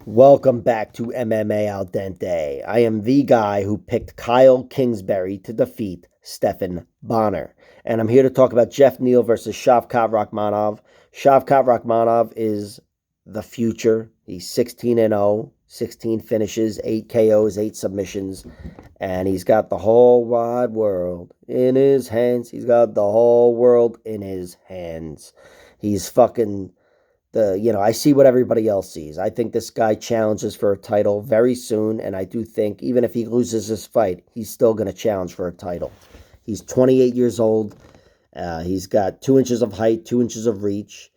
Welcome back to MMA Al Dente. I am the guy who picked Kyle Kingsbury to defeat Stephan Bonner. And I'm here to talk about Geoff Neal versus Shavkat Rakhmonov. Shavkat Rakhmonov is the future. He's 16-0, 16 finishes, 8 KOs, 8 submissions. And he's got the whole wide world in his hands. He's got the whole world in his hands. He's fucking I see what everybody else sees. I think this guy challenges for a title very soon, and I do think even if he loses this fight, he's still going to challenge for a title. He's 28 years old. He's got 2 inches of height, 2 inches of reach.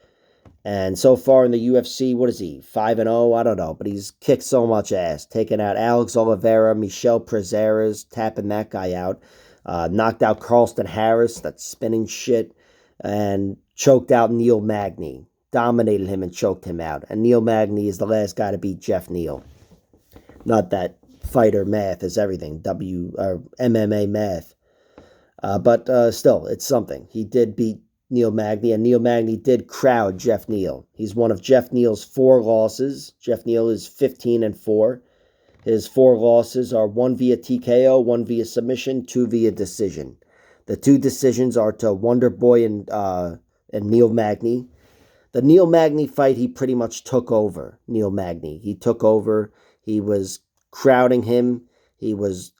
And so far in the UFC, what is he? 5-0? I don't know. But he's kicked so much ass. Taking out Alex Oliveira, Michel Prazeres, tapping that guy out. Knocked out Carlston Harris, that spinning shit. And choked out Neal Magny. Dominated him and choked him out. And Neal Magny is the last guy to beat Geoff Neal. Not that fighter math is everything. MMA math. But still, it's something. He did beat Neal Magny, and Neal Magny did crowd Geoff Neal. He's one of Geoff Neal's 4 losses. Geoff Neal is 15-4. His 4 losses are 1 via TKO, 1 via submission, 2 via decision. The 2 decisions are to Wonder Boy and Neal Magny. The Neal Magny fight, he pretty much took over Neal Magny. He took over. He was crowding him. He was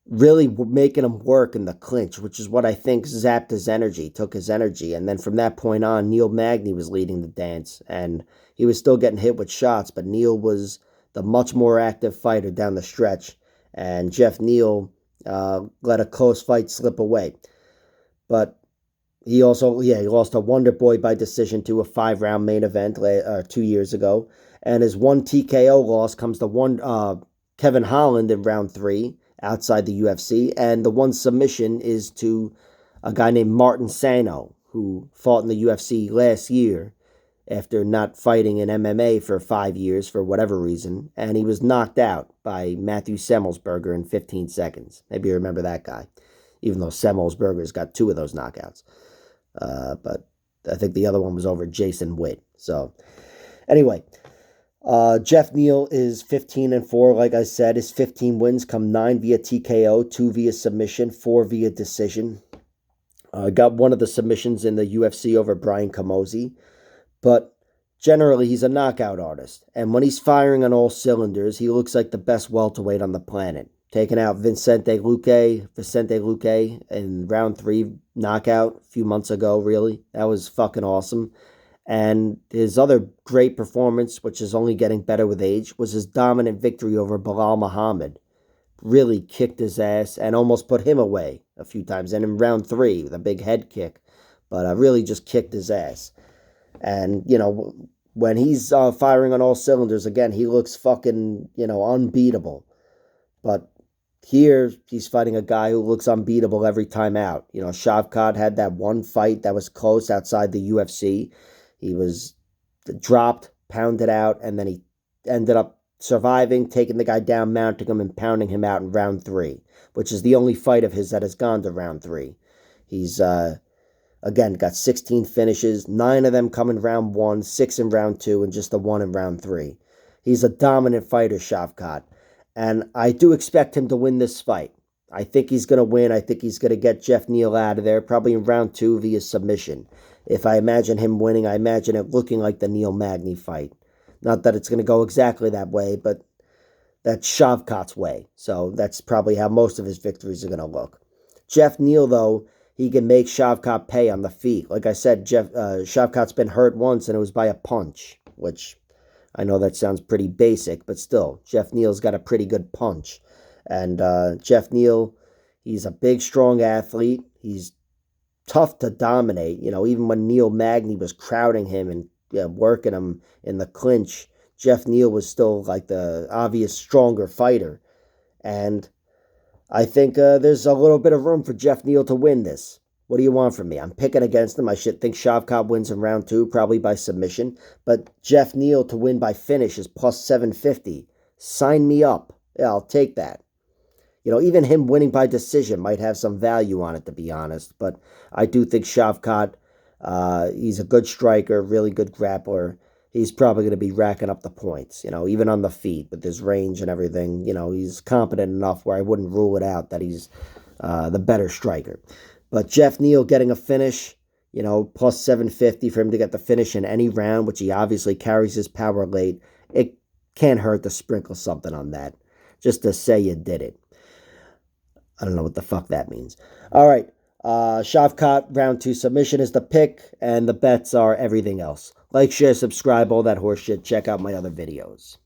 really making him work in the clinch, which is what I think zapped his energy, took his energy. And then from that point on, Neal Magny was leading the dance. And he was still getting hit with shots, but Neal was the much more active fighter down the stretch. And Geoff Neal let a close fight slip away. But he lost a Wonder Boy by decision to a 5-round main event 2 years ago. And his 1 TKO loss comes to Kevin Holland in round 3 outside the UFC. And the 1 submission is to a guy named Martin Sano, who fought in the UFC last year after not fighting in MMA for 5 years for whatever reason. And he was knocked out by Matthew Semmelsberger in 15 seconds. Maybe you remember that guy, even though Semmelsberger's got 2 of those knockouts. But I think the other one was over Jason Witt. So, anyway, Geoff Neal is 15-4. Like I said, his 15 wins come 9 via TKO, 2 via submission, 4 via decision. Got one of the submissions in the UFC over Brian Camozzi. But generally, he's a knockout artist. And when he's firing on all cylinders, he looks like the best welterweight on the planet. Taking out Vicente Luque in round 3 knockout a few months ago, really. That was fucking awesome. And his other great performance, which is only getting better with age, was his dominant victory over Bilal Muhammad. Really kicked his ass and almost put him away a few times. And in round 3, with a big head kick. But really just kicked his ass. And, when he's firing on all cylinders, again, he looks fucking, unbeatable. But here, he's fighting a guy who looks unbeatable every time out. Shavkat had that one fight that was close outside the UFC. He was dropped, pounded out, and then he ended up surviving, taking the guy down, mounting him, and pounding him out in round 3, which is the only fight of his that has gone to round 3. He's, again, got 16 finishes, 9 of them come in round 1, 6 in round 2, and just the 1 in round 3. He's a dominant fighter, Shavkat. And I do expect him to win this fight. I think he's going to win. I think he's going to get Geoff Neal out of there, probably in round 2 via submission. If I imagine him winning, I imagine it looking like the Neal Magny fight. Not that it's going to go exactly that way, but that's Shavkat's way. So that's probably how most of his victories are going to look. Geoff Neal, though, he can make Shavkat pay on the feet. Like I said, Shavkat's been hurt once, and it was by a punch, which I know that sounds pretty basic, but still, Geoff Neal's got a pretty good punch. And Geoff Neal, he's a big, strong athlete. He's tough to dominate. Even when Neal Magny was crowding him and working him in the clinch, Geoff Neal was still like the obvious stronger fighter. And I think there's a little bit of room for Geoff Neal to win this. What do you want from me? I'm picking against him. I should think Shavkat wins in round 2, probably by submission. But Geoff Neal to win by finish is plus 750. Sign me up. Yeah, I'll take that. Even him winning by decision might have some value on it, to be honest. But I do think Shavkat, he's a good striker, really good grappler. he's probably going to be racking up the points, even on the feet with his range and everything. He's competent enough where I wouldn't rule it out that he's the better striker. But Geoff Neal getting a finish, plus 750 for him to get the finish in any round, which he obviously carries his power late. It can't hurt to sprinkle something on that, just to say you did it. I don't know what the fuck that means. All right. Shavkat, round 2 submission is the pick, and the bets are everything else. Like, share, subscribe, all that horse shit. Check out my other videos.